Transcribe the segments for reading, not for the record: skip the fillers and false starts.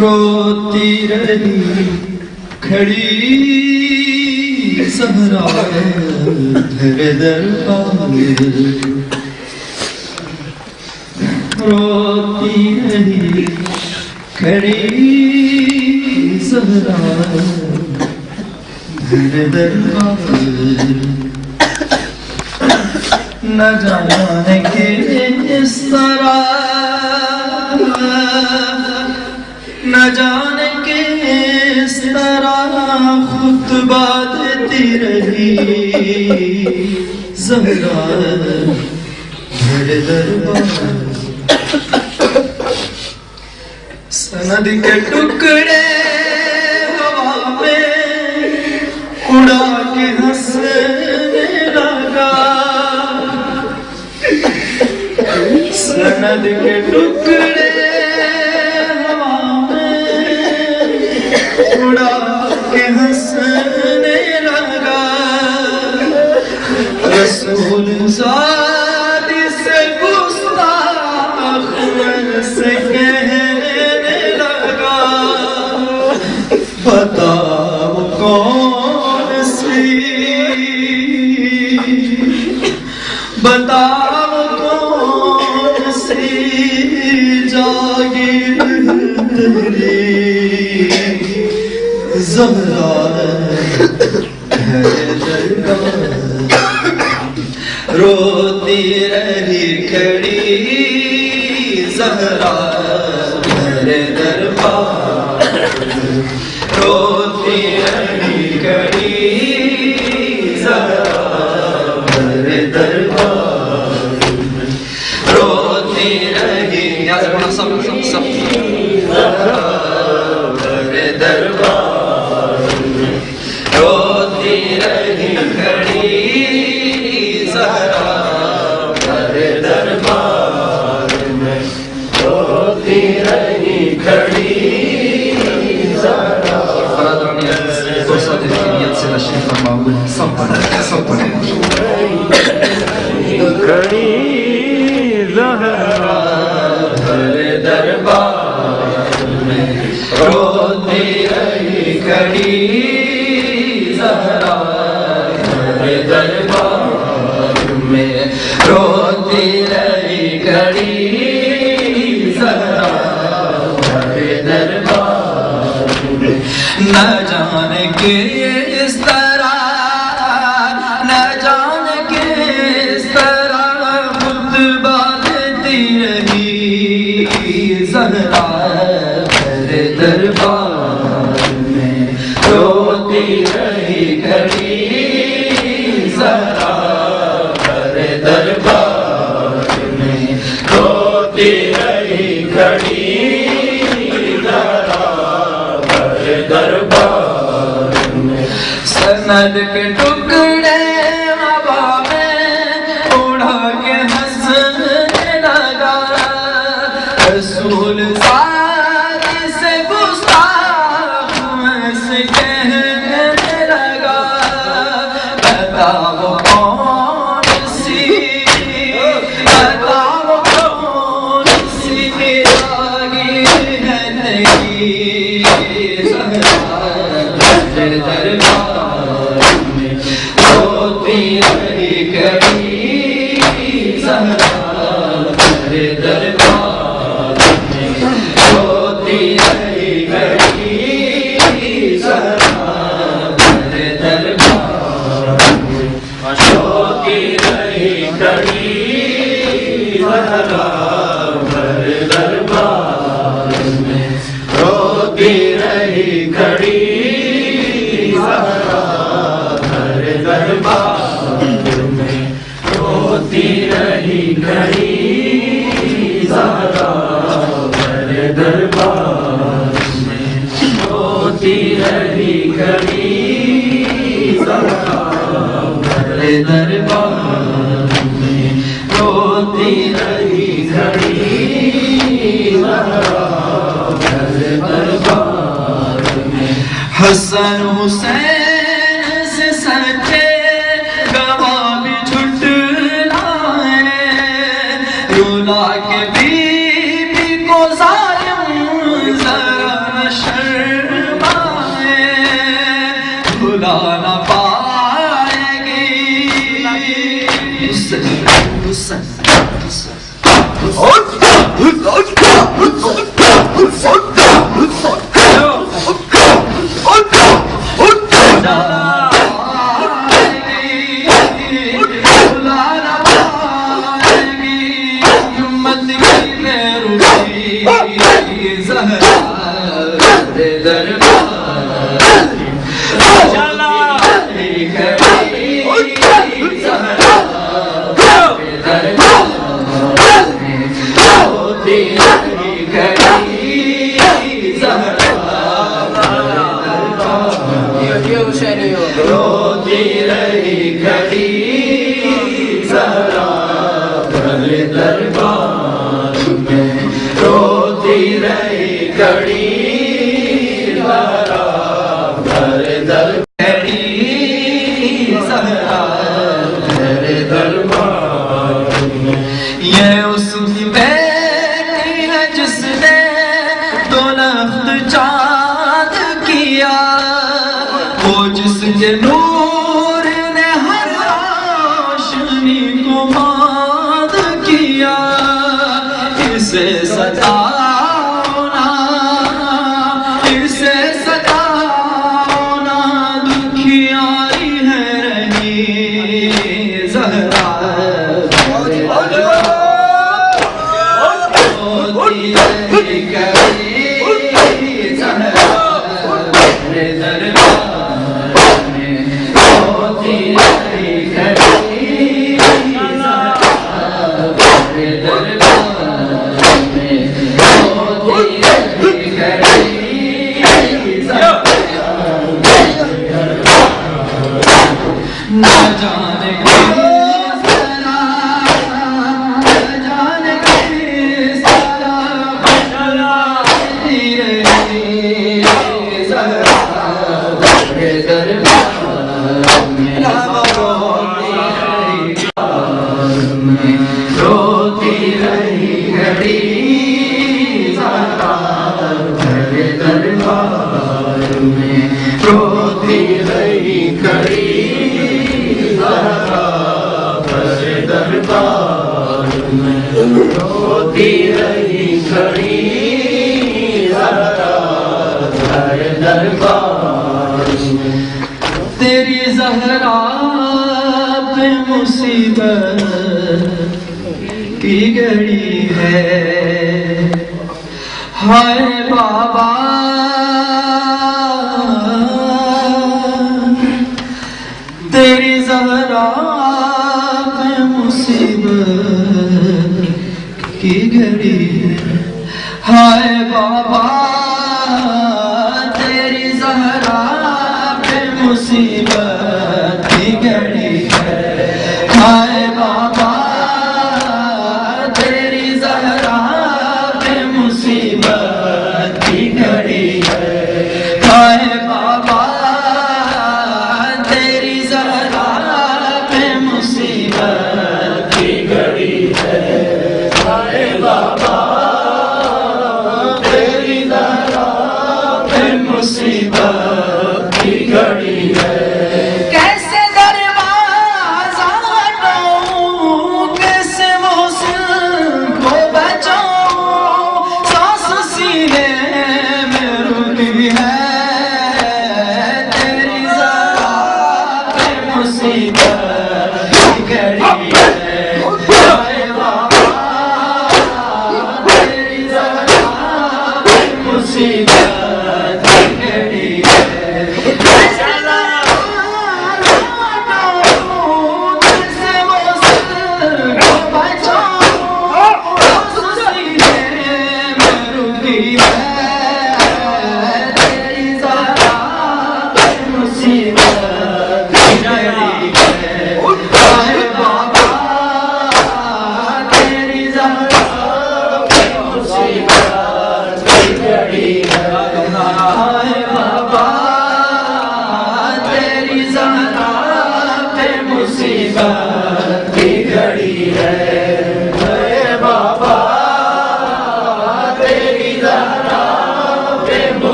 روتی رہی کھڑی زہرا در دربار، روتی رہی کھڑی زہرا در دربار، نہ جانے کس طرح، نہ جانے کس طرح خطبہ دیتی رہی زہرا در دربار، سند کے ٹکڑے ہوا میں اڑا کے ہنسنے لگا، سند کے ٹکڑے ہوا میں اڑا کے ہنسنے لگا، رسول زادی سے گستاخ سے کہنے لگا، بتاؤ کون سی، بتاؤ کون سی جاگیر تیری زہرا ہے درگاہ، روتی رہی کھڑی زہرا در دربار، روتی رہی کھڑی زہرا در دربار، روتی رہی سب زہرا در دربار، روتی رہی کھڑی زہرا در دربار میں، روتی رہی کھڑی زہرا کھڑی زہرا در دربار میں، روتی رہی کھڑی زہرا در دربار میں، روتی رہی کھڑی زہرا در دربار میں، نہ جانے کس طرح، نہ جانے کس طرح خطبہ دیتی رہی زہرا در دربار میں، روتی رہی کھڑی زہرا در دربار میں، روتی رہی کھڑی زہرا در دربار میں، سند کے ٹکڑے ہوا میں اڑا کے ہنسنے لگا، رسول زادی سے گستاخ سے کہنے لگا، بتاؤ کون سی، بتاؤ کون سی جاگیر ہے تیری زہرا در دربار میں، روتی رہی کھڑی زہرا در دربار میں، روتی رہی کھڑی زہرا در دربار میں، روتی رہی کھڑی زہرا در دربار میں، روتی رہی کھڑی زہرا در دربار میں، روتی رہی کھڑی زہرا در دربار میں، روتی رہی کھڑی زہرا در دربار میں، روتی رہی کھڑی زہرا در دربار میں، حسن حسین سے سچے گواہ بھی جھٹلائے، رولا کے بی بی کو ظالم ذرا نہ پائے گی روتی رہی کھڑی زہرا در دربار میں روتی رہی کھڑی زہرا در دربار زہرا در دربار میں یہ اس بیٹی ہے جس نے دو لخت چاند کیا وہ جس کے نور نے ہر روشنی کو ماد کیا اسے ستانا اسے ستانا دکھیائی ہے رہی زہرا ہوتی رہی کبھی زہرا نہ جانے کس طرح روتی رہی گھڑی دربار میں روتی رہی کھڑی دربار میں روتی رہی کھڑی دربار میں تیری زہرا پہ مصیبت کی گھڑی ہے ہائے بابا تیری زہرا پہ مصیبت کی گھڑی ہے ہائے بابا تیری زہرا پہ مصیبت کی گھڑی ہے ہائے بابا تیری زہرا پہ مصیبت کی گھڑی ہے ہائے بابا تیری زہرا پہ مصیبت کی گھڑی ہے ہائے بابا تیری زہرا پہ مصیبت کی گھڑی ہے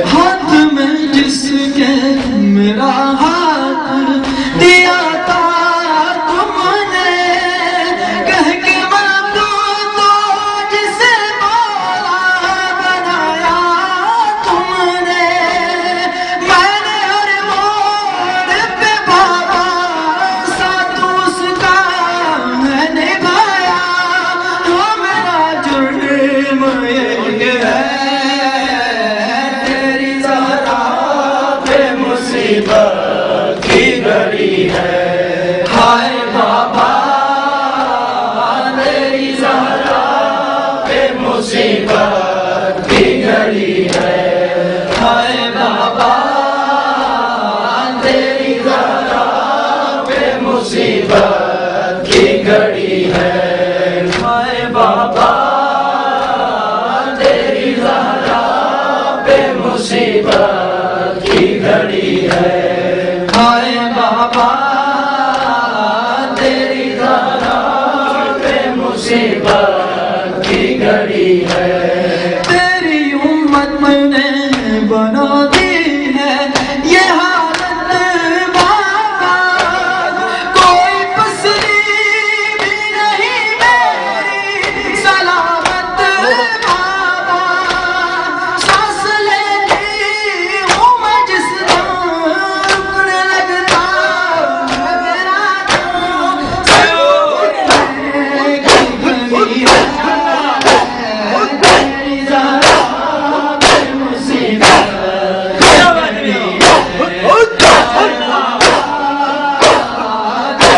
ہاتھ جس کے میرا ہاتھ دیا تھا تم نے، کہہ کے معبود تو جسے مولا بنایا تم نے، میں نے ہر موڑ پہ بابا ساتھ اس کا میں نبھایا، وہ میرا جرم یہ ہے، تیری زہرا پہ مصیبت کی گھڑی ہے، ہائے بابا تیری زہرا پہ مصیبت کی گھڑی ہے، ہائے بابا تیری زہرا پہ مصیبت کی گھڑی ہے، ہائے بابا تیری زہرا پہ مصیبت کی گھڑی ہے، ہائے بابا تیری زہرا پہ مصیبت کی گھڑی ہے، تیری امت نے بنا دی ہے یہ حالت بابا، کوئی پسری بھی نہیں میری سلامت بابا، سانس لیتی ہوں میں جس دم رکنے لگتا ہے میرا دم، تیری زہرا پہ مصیبت کی گھڑی ہے،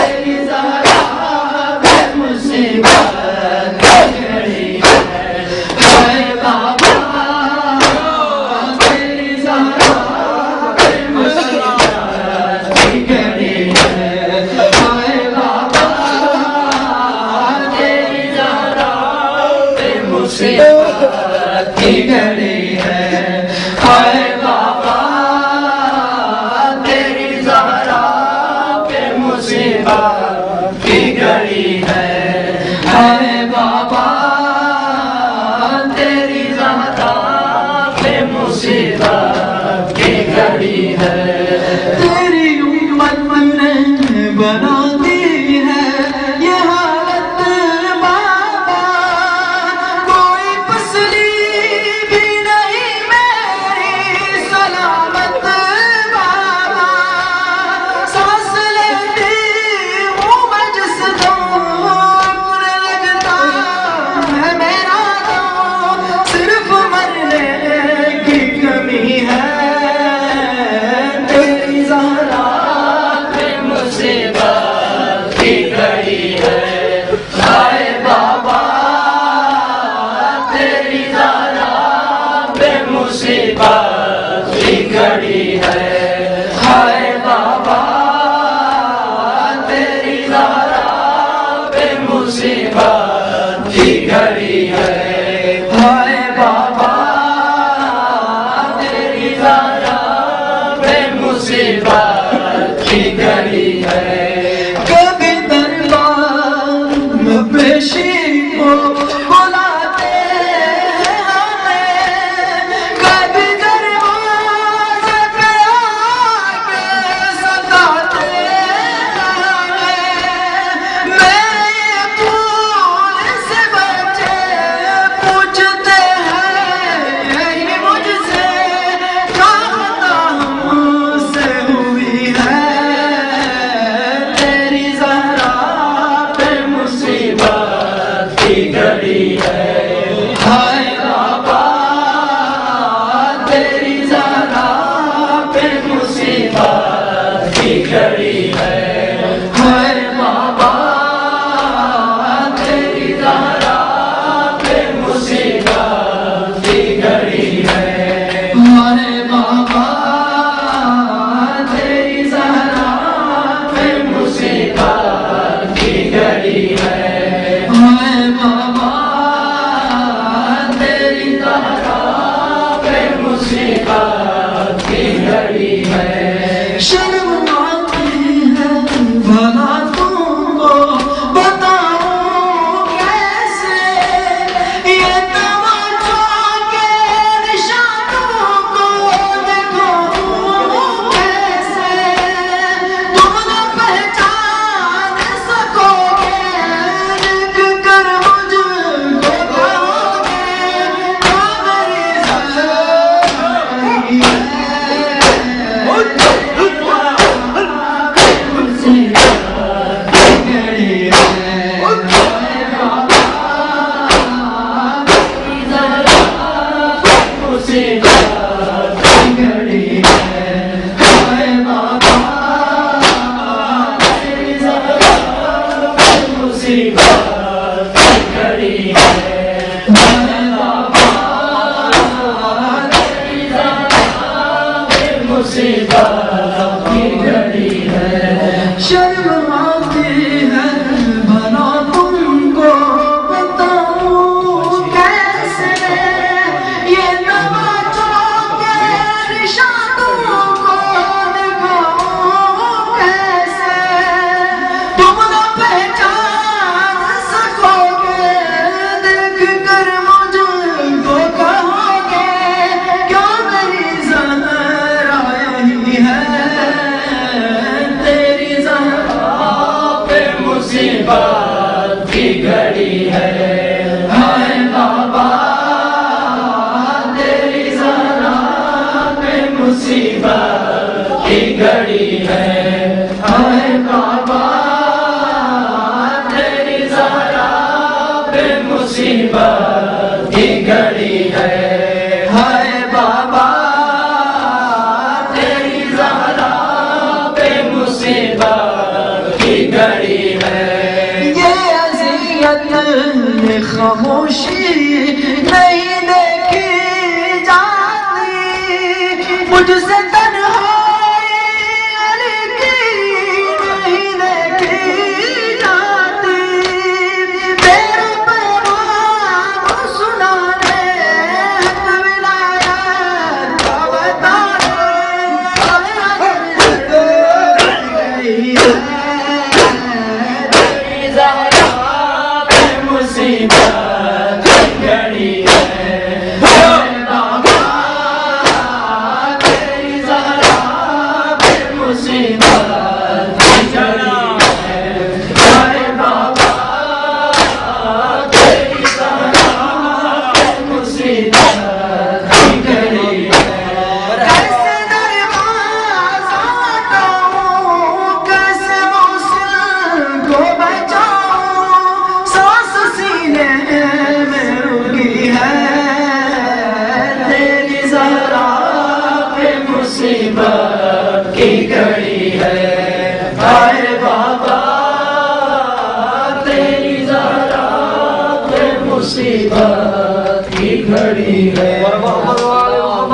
تیری زہرا پہ مصیبت کی گھڑی ہے، ہائے بابا تیری زہرا پہ مصیبت کی گھڑی ہے، ہائے بابا تیری زہرا پہ مصیبت کی گھڑی ہے، ہائے بابا تیری زہرا پہ مصیبت کی گھڑی ہے، ہائے بابا تیری زہرا پہ مصیبت کی گھڑی ہے، تیری امت نے بنا دی ہے یہ حالت بابا، کوئی پسلی بھی نہیں میری سلامت بابا، سانس لیتی ہوں میں جس دم رکنے لگتا ہے میرا دم، صرف مرنے کی کمی ہے، تیری زہرا پہ مصیبت کی گھڑی ہے، ہائے بابا تیری زہرا پہ مصیبت کی گھڑی ہے، ہائے بابا تیری زہرا پہ مصیبت کی گھڑی ہے، ہائے بابا تیری زہرا پہ مصیبت کی گھڑی ہے، کبھی دربار میں پیشی کو بلاتے ہیں ہمیں، کبھی دروازے پہ آ کے ستاتے ہیں ہمیں، میرے پھول سے بچے پوچھتے ہیں یہی مجھ سے، کیا خطا ہم سے ہوئی ہے، تیری زہرا پہ مصیبت کی گھڑی ہے، ہائے بابا تیری زہرا پہ مصیبت کی گھڑی ہے، ہائے بابا تیری زہرا پہ مصیبت کی گھڑی ہے، ہائے بابا تیری زہرا پہ مصیبت کی گھڑی ہے، ہائے بابا تیری زہرا پہ مصیبت کی گھڑی ہے، شرم آتی ہے مصیبت کی گھڑی ہے شرم آتی ہے بھلا تم کو بتاؤں کیسے یہ نوازوں کے نشانوں کو دکھاؤں کیسے تم نہ پہچان سکو گے دیکھ کر مجھ کو کہو گے کیا میری زہرا یہی ہے تیری زہرا پہ مصیبت کی گھڑی ہے ہائے بابا تیری زہرا پہ مصیبت کی گھڑی ہے ہائے بابا تیری زہرا پہ مصیبت کی گھڑی ہے ہائے بابا تیری زہرا پہ مصیبت کی گھڑی ہے یہ اذیت خاموشی نہیں دیکھی جاتی مجھ سے تنہائی علی کی نہیں دیکھی جاتی تیرے پیغام سنانے حق ولایت کا بتانے تیری زہرا پہ مصیبت کی گھڑی ہے ہائے بابا تیری زہرا پہ مصیبت کی گھڑی ہے ہائے بابا تیری زہرا پہ مصیبت کی گھڑی ہے کیسے دروازہ ہٹاؤں کیسے موصل کو بچاؤں سانس سینے میں رکی ہے تیری زہرا پہ مصیبت کی گھڑی ہے ہائے بابا تیری زہرا پہ مصیبت کی گھڑی ہے اللهم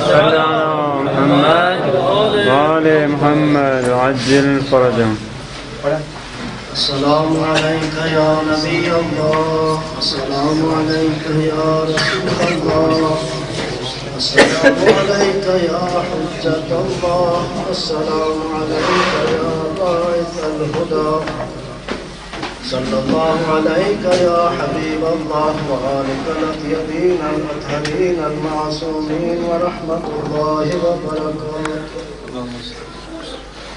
صل على محمد وآل محمد وعجل فرجهم. السلام عليك يا نبي الله السلام عليك يا رسول الله السلام عليك يا حجة الله السلام عليك يا باعث الهدى صلى الله عليك يا حبيب الله وآلك الأطيبين الأطهرين المعصومين ورحمة الله وبركاته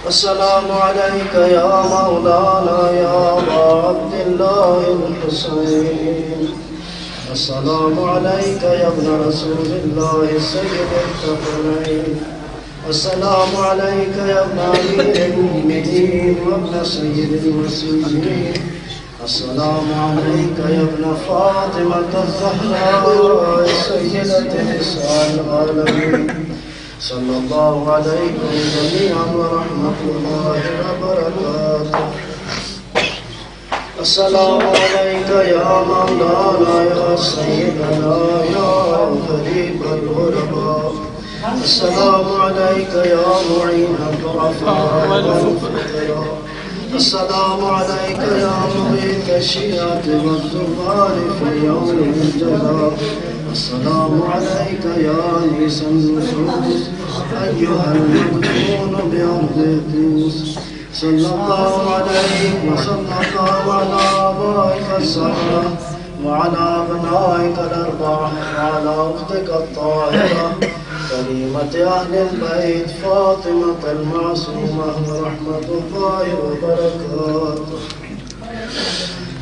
السلام عليك يا مولانا يا أبا عبد الله الحسين السلام عليك يا ابن رسول الله سيد الثقلين السلام عليك يا ابن أمير المؤمنين وابن سيد المرسلين السلام عليك يا ابن فاطمة الزهراء سيدة نساء العالمين صلى الله عليكم جميعا ورحمة الله وبركاته السلام عليك يا مولانا يا سيدنا يا غريب الغرباء السلام عليك يا معين الضعفاء والفقراء السلام عليك يا مغيث الشيعة والزبار في يوم الجزاء السلام عليك يا أنيس النفوس أيها المكتون بأرض الدوس صلى الله عليك وصلى الله على آبائك السبعة وعلى أبنائك الأربعة وعلى أختك الطاهرة كريمة أهل البيت فاطمة المعصومة ورحمة الله وبركاته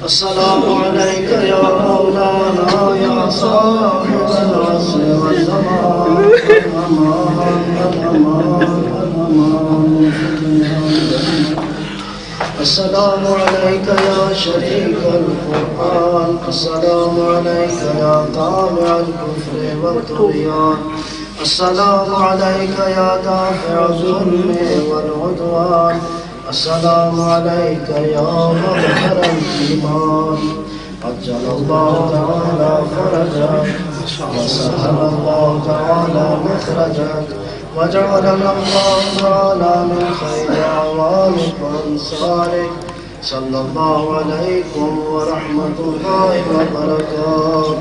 السلام عليك يا مولانا يا صاحب العصر والزمان السلام عليك يا شريك القرآن السلام عليك يا طامع الكفر والطغيان السلام عليك يا دافع الظلم والعدوان السلام عليك يا مظهر الإيمان عجل الله تعالى فرجك وسهل الله تعالى مخرجك وجعلنا الله تعالى من خير أعوانك وأنصارك صلى الله عليكم ورحمة الله وبركاته.